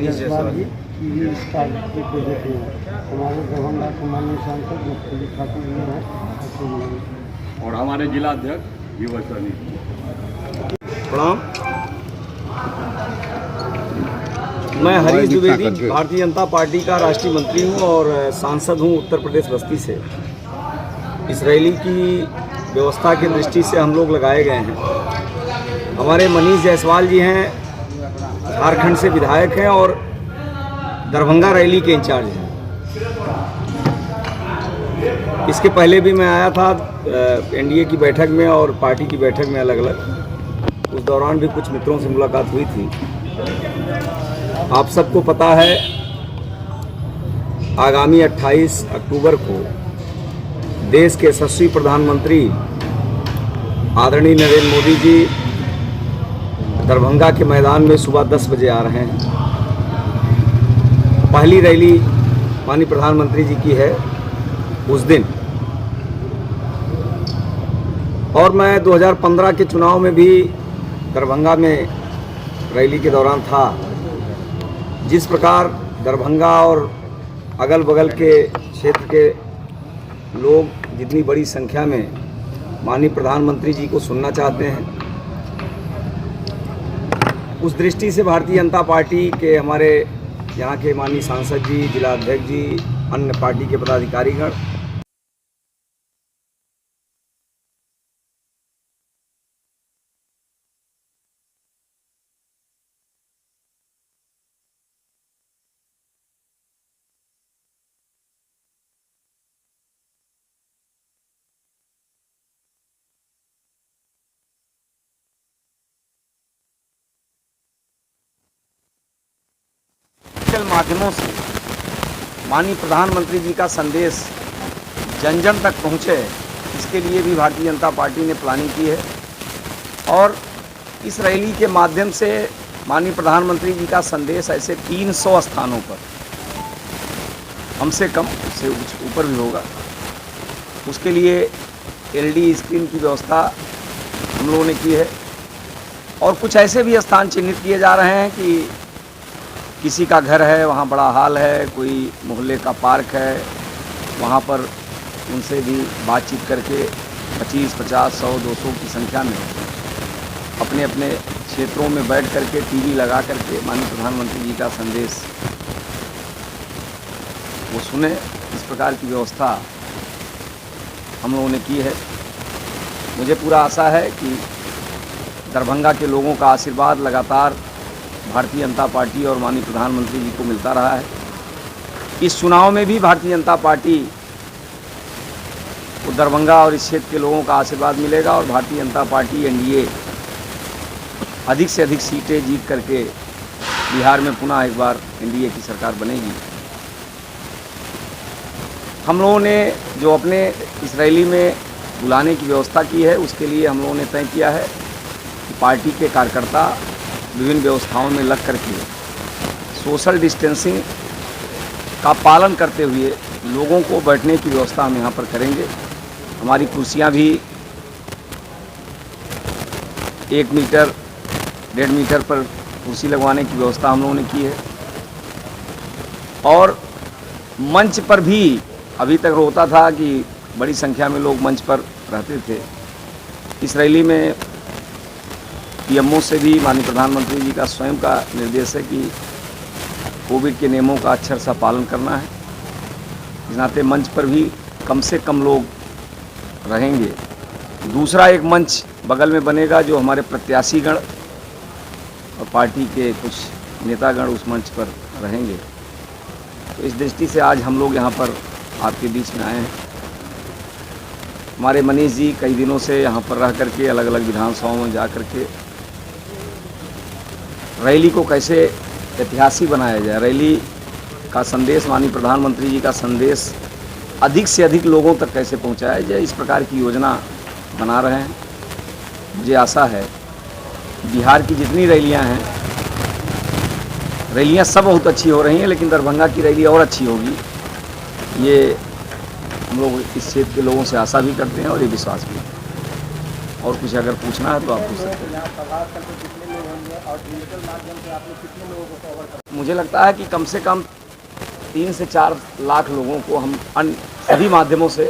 मनीष जायसवाल जी की इस कार्यक्रम को देते हैं। हमारे दरभंगा के माननीय सांसद मुख्यमंत्री ठाकुर जी हैं और हमारे जिला अध्यक्ष युवा सैनी। प्रणाम। मैं हरीश द्विवेदी भारतीय जनता पार्टी का राष्ट्रीय मंत्री हूं और सांसद हूं उत्तर प्रदेश बस्ती से। इसराइली की व्यवस्था की दृष्टि से हम लोग लगाए गए हैं। हमारे मनीष जायसवाल जी हैं, झारखंड से विधायक हैं और दरभंगा रैली के इंचार्ज हैं। इसके पहले भी मैं आया था एनडीए की बैठक में और पार्टी की बैठक में अलग अलग। उस दौरान भी कुछ मित्रों से मुलाकात हुई थी। आप सबको पता है आगामी 28 अक्टूबर को देश के यशस्वी प्रधानमंत्री आदरणीय नरेंद्र मोदी जी दरभंगा के मैदान में सुबह 10 बजे आ रहे हैं। पहली रैली माननीय प्रधानमंत्री जी की है उस दिन। और मैं 2015 के चुनाव में भी दरभंगा में रैली के दौरान था। जिस प्रकार दरभंगा और अगल बगल के क्षेत्र के लोग जितनी बड़ी संख्या में माननीय प्रधानमंत्री जी को सुनना चाहते हैं, उस दृष्टि से भारतीय जनता पार्टी के हमारे यहाँ के माननीय सांसद जी, जिला अध्यक्ष जी, अन्य पार्टी के पदाधिकारीगण माध्यमों से माननीय प्रधानमंत्री जी का संदेश जन जन तक पहुँचे, इसके लिए भी भारतीय जनता पार्टी ने प्लानिंग की है। और इस रैली के माध्यम से माननीय प्रधानमंत्री जी का संदेश ऐसे 300 स्थानों पर, हमसे कम उससे ऊपर भी होगा, उसके लिए एलईडी स्क्रीन की व्यवस्था हम लोगों ने की है। और कुछ ऐसे भी स्थान चिन्हित किए जा रहे हैं कि किसी का घर है, वहाँ बड़ा हॉल है, कोई मोहल्ले का पार्क है, वहाँ पर उनसे भी बातचीत करके 25, 50, 100, 200 की संख्या में अपने अपने क्षेत्रों में बैठ करके टीवी लगा करके माननीय प्रधानमंत्री जी का संदेश वो सुने। इस प्रकार की व्यवस्था हम लोगों ने की है। मुझे पूरा आशा है कि दरभंगा के लोगों का आशीर्वाद लगातार भारतीय जनता पार्टी और माननीय प्रधानमंत्री जी को मिलता रहा है। इस चुनाव में भी भारतीय जनता पार्टी को दरभंगा और इस क्षेत्र के लोगों का आशीर्वाद मिलेगा और भारतीय जनता पार्टी एनडीए अधिक से अधिक सीटें जीत करके बिहार में पुनः एक बार एनडीए की सरकार बनेगी। हम लोगों ने जो अपने इस रैली में बुलाने की व्यवस्था की है, उसके लिए हम लोगों ने तय किया है कि पार्टी के कार्यकर्ता विभिन्न व्यवस्थाओं में लग करके सोशल डिस्टेंसिंग का पालन करते हुए लोगों को बैठने की व्यवस्था हम यहाँ पर करेंगे। हमारी कुर्सियाँ भी 1 मीटर 1.5 मीटर पर कुर्सी लगवाने की व्यवस्था हम लोगों ने की है। और मंच पर भी अभी तक होता था कि बड़ी संख्या में लोग मंच पर रहते थे। इस रैली में पीएमओ से भी माननीय प्रधानमंत्री जी का स्वयं का निर्देश है कि कोविड के नियमों का अक्षर सा पालन करना है। इस नाते मंच पर भी कम से कम लोग रहेंगे। दूसरा एक मंच बगल में बनेगा जो हमारे प्रत्याशीगण और पार्टी के कुछ नेतागण उस मंच पर रहेंगे। तो इस दृष्टि से आज हम लोग यहाँ पर आपके बीच में आए हैं। हमारे मनीष जी कई दिनों से यहाँ पर रह करके अलग अलग विधानसभाओं में जा करके रैली को कैसे ऐतिहासिक बनाया जाए, रैली का संदेश, माननीय प्रधानमंत्री जी का संदेश अधिक से अधिक लोगों तक कैसे पहुँचाया जाए, इस प्रकार की योजना बना रहे हैं। मुझे आशा है बिहार की जितनी रैलियाँ हैं, रैलियाँ सब बहुत अच्छी हो रही हैं, लेकिन दरभंगा की रैली और अच्छी होगी, ये हम लोग इस क्षेत्र के लोगों से आशा भी करते हैं और ये विश्वास भी है। और कुछ अगर पूछना है तो आप पूछ सकते हैं। मुझे लगता है कि कम से कम 3 से 4 लाख लोगों को हम अन्य सभी माध्यमों से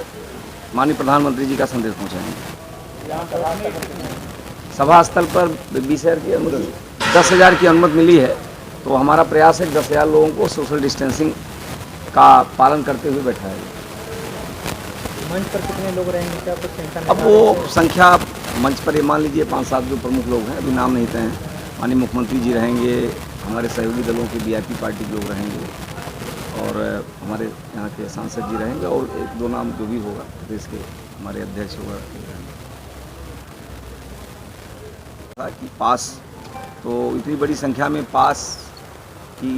माननीय प्रधानमंत्री जी का संदेश पहुंचाएंगे। सभा स्थल पर 20,000 की अनुमति, 10,000 की अनुमति मिली है, तो हमारा प्रयास है कि 10,000 लोगों को सोशल डिस्टेंसिंग का पालन करते हुए बैठाया जाए। मंच पर कितने लोग रहेंगे, क्या कुछ संख्या? अब वो संख्या मंच पर ये मान लीजिए 5-7 जो प्रमुख लोग हैं, अभी नाम नहीं तय हैं। माननीय मुख्यमंत्री जी रहेंगे, हमारे सहयोगी दलों के वीआईपी पार्टी के लोग रहेंगे, और हमारे यहाँ के सांसद जी रहेंगे, और 1-2 नाम जो भी होगा प्रदेश के हमारे अध्यक्ष होगा। कि पास तो इतनी बड़ी संख्या में पास की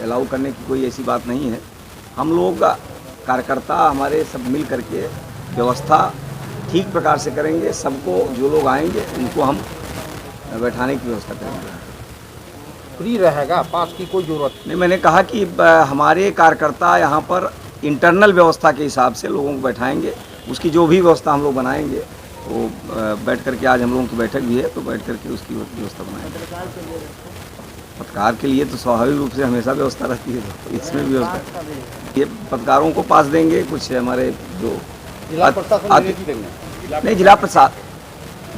अलाउ करने की कोई ऐसी बात नहीं है। हम लोग कार्यकर्ता हमारे सब मिल करके व्यवस्था ठीक प्रकार से करेंगे। सबको, जो लोग आएंगे उनको हम बैठाने की व्यवस्था करेंगे। फ्री रहेगा, पास की कोई जरूरत नहीं, मैंने कहा कि हमारे कार्यकर्ता यहाँ पर इंटरनल व्यवस्था के हिसाब से लोगों को बैठाएंगे। उसकी जो भी व्यवस्था हम लोग बनाएंगे वो बैठ करके, आज हम लोगों की बैठक भी है, तो बैठ करके उसकी व्यवस्था बनाएंगे। पत्रकार के लिए तो स्वाभाविक रूप से हमेशा व्यवस्था रहती है, तो इसमें भी व्यवस्था। ये पत्रकारों को पास देंगे, कुछ हमारे जो नहीं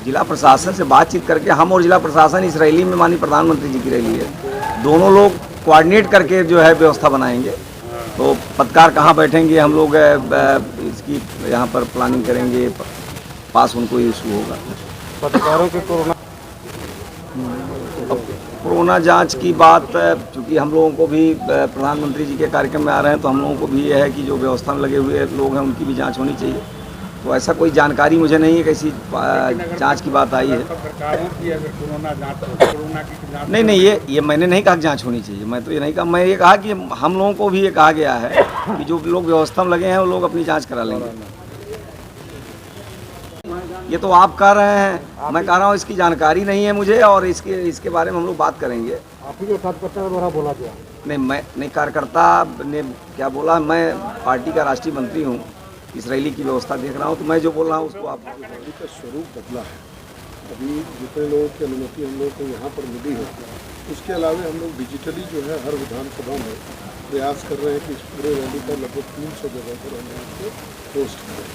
जिला प्रशासन से बातचीत करके हम और जिला प्रशासन इस रैली में माननीय प्रधानमंत्री जी की रैली है, दोनों लोग कोऑर्डिनेट करके जो है व्यवस्था बनाएंगे। तो पत्रकार कहाँ बैठेंगे, हम लोग इसकी यहाँ पर प्लानिंग करेंगे, पास उनको इशू होगा। पत्रकारों के कोरोना जांच की बात, चूँकि हम लोगों को भी प्रधानमंत्री जी के कार्यक्रम में आ रहे हैं, तो हम लोगों को भी यह है कि जो व्यवस्था में लगे हुए लोग हैं उनकी भी जांच होनी चाहिए। तो ऐसा कोई जानकारी मुझे नहीं है कि ऐसी जांच की बात आई है। नहीं, ये मैंने नहीं कहा कि जांच होनी चाहिए, मैं तो ये नहीं कहा। मैं ये कहा कि हम लोगों को भी ये कहा गया है कि जो लोग व्यवस्था में लगे हैं वो लोग अपनी जाँच करा लेंगे। ये तो आप कह रहे हैं, मैं कह रहा हूँ इसकी जानकारी नहीं है मुझे, और इसके बारे में हम लोग बात करेंगे। आप ही के कार्यकर्ता द्वारा बोला गया? नहीं, कार्यकर्ता ने क्या बोला, मैं पार्टी का राष्ट्रीय मंत्री हूँ, इस रैली की व्यवस्था देख रहा हूँ, तो मैं जो बोल रहा हूँ उसको आप। रैली का स्वरूप बदला है। अभी जितने लोगों की अनुमति हम लोग को यहाँ पर मिली है, उसके अलावा हम लोग डिजिटली जो है हर विधानसभा में प्रयास कर रहे हैं कि इस पूरे रैली का लगभग 300 जगह पर हम इसको पोस्ट करें।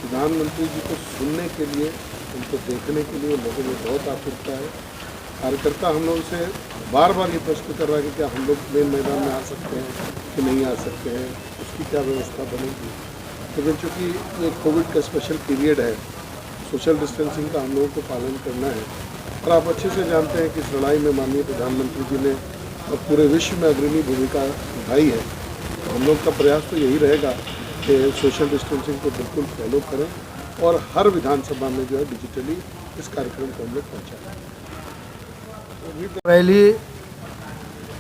प्रधानमंत्री जी को सुनने के लिए, उनको देखने के लिए लोगों में बहुत आतुरता है। कार्यकर्ता हम लोग से बार बार ये प्रश्न कर रहा है कि क्या हम लोग प्लेन मैदान में आ सकते हैं कि नहीं आ सकते हैं, उसकी क्या व्यवस्था बनेगी। लेकिन चूँकि ये कोविड का स्पेशल पीरियड है, सोशल डिस्टेंसिंग का हम लोगों को पालन करना है, और आप अच्छे से जानते हैं कि इस लड़ाई में माननीय प्रधानमंत्री जी ने पूरे विश्व में अग्रणी भूमिका निभाई है। तो हम लोग का प्रयास तो यही रहेगा कि सोशल डिस्टेंसिंग को बिल्कुल फॉलो करें, और हर विधानसभा में जो है डिजिटली इस कार्यक्रम को हम लोग पहुँचाएँ। रैली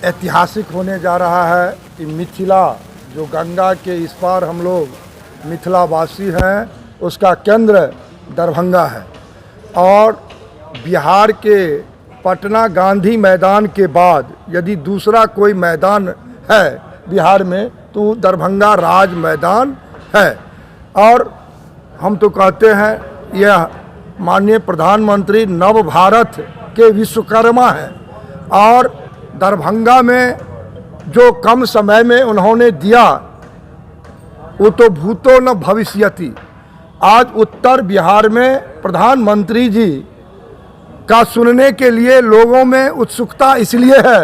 ऐतिहासिक होने जा रहा है कि मिथिला, जो गंगा के इस पार हम लोग मिथिलावासी हैं, उसका केंद्र दरभंगा है। और बिहार के पटना गांधी मैदान के बाद यदि दूसरा कोई मैदान है बिहार में तो दरभंगा राज मैदान है। और हम तो कहते हैं यह माननीय प्रधानमंत्री नव भारत के विश्वकर्मा हैं, और दरभंगा में जो कम समय में उन्होंने दिया वो तो भूतो न भविष्यति। आज उत्तर बिहार में प्रधानमंत्री जी का सुनने के लिए लोगों में उत्सुकता इसलिए है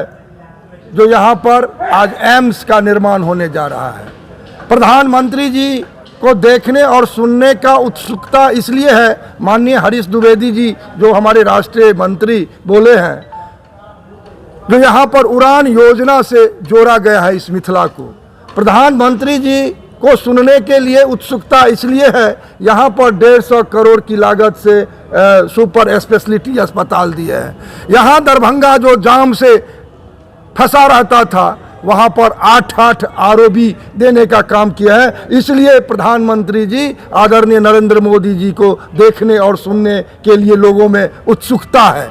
जो यहाँ पर आज एम्स का निर्माण होने जा रहा है। प्रधानमंत्री जी को देखने और सुनने का उत्सुकता इसलिए है, माननीय हरीश द्विवेदी जी जो हमारे राष्ट्रीय मंत्री बोले हैं, जो यहाँ पर उड़ान योजना से जोड़ा गया है इस मिथिला को। प्रधानमंत्री जी को सुनने के लिए उत्सुकता इसलिए है, यहाँ पर 150 करोड़ की लागत से सुपर स्पेशलिटी अस्पताल दिए हैं। यहाँ दरभंगा जो जाम से फंसा रहता था वहाँ पर 8 आरओबी देने का काम किया है। इसलिए प्रधानमंत्री जी आदरणीय नरेंद्र मोदी जी को देखने और सुनने के लिए लोगों में उत्सुकता है।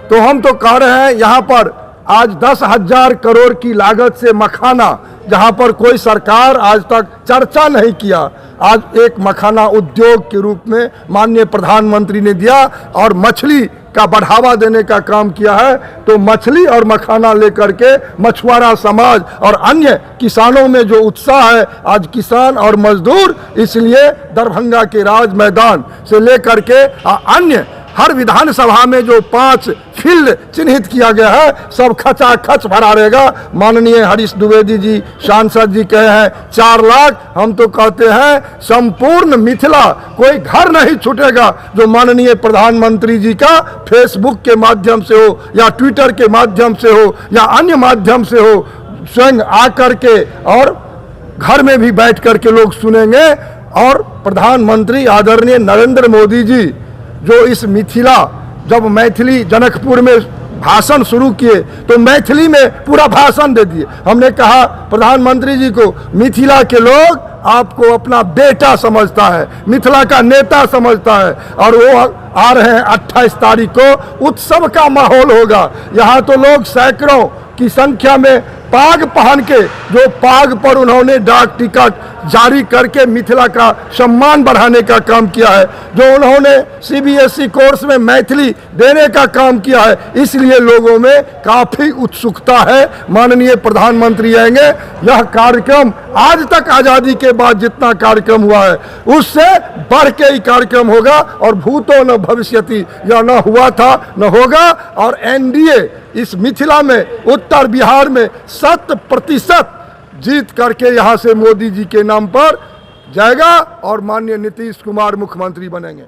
तो हम तो कह रहे हैं यहाँ पर आज 10,000 करोड़ की लागत से मखाना, जहाँ पर कोई सरकार आज तक चर्चा नहीं किया, आज एक मखाना उद्योग के रूप में माननीय प्रधानमंत्री ने दिया। और मछली का बढ़ावा देने का काम किया है। तो मछली और मखाना लेकर के मछुआरा समाज और अन्य किसानों में जो उत्साह है, आज किसान और मजदूर इसलिए दरभंगा के राज मैदान से लेकर के अन्य हर विधानसभा में जो 5 फील्ड चिन्हित किया गया है, सब खचाखच भरा रहेगा। माननीय हरीश द्विवेदी जी सांसद जी कहे हैं 4 लाख, हम तो कहते हैं संपूर्ण मिथिला कोई घर नहीं छूटेगा जो माननीय प्रधानमंत्री जी का फेसबुक के माध्यम से हो या ट्विटर के माध्यम से हो या अन्य माध्यम से हो, स्वयं आकर के और घर में भी बैठ कर के लोग सुनेंगे। और प्रधानमंत्री आदरणीय नरेंद्र मोदी जी जो इस मिथिला, जब मैथिली जनकपुर में भाषण शुरू किए तो मैथिली में पूरा भाषण दे दिए। हमने कहा प्रधानमंत्री जी को, मिथिला के लोग आपको अपना बेटा समझता है, मिथिला का नेता समझता है, और वो आ रहे हैं 28 तारीख को, उत्सव का माहौल होगा। यहाँ तो लोग सैकड़ों की संख्या में पाग पहन के, जो पाग पर उन्होंने डाक टिकट जारी करके मिथिला का सम्मान बढ़ाने का काम किया है, जो उन्होंने CBSE कोर्स में मैथिली देने का काम किया है, इसलिए लोगों में काफ़ी उत्सुकता है। माननीय प्रधानमंत्री आएंगे। यह कार्यक्रम आज तक आज़ादी के बाद जितना कार्यक्रम हुआ है उससे बढ़ के ही कार्यक्रम होगा, और भूतो न भविष्यति, यह न हुआ था न होगा। और NDA इस मिथिला में, उत्तर बिहार में 100% जीत करके यहाँ से मोदी जी के नाम पर जाएगा और माननीय नीतीश कुमार मुख्यमंत्री बनेंगे।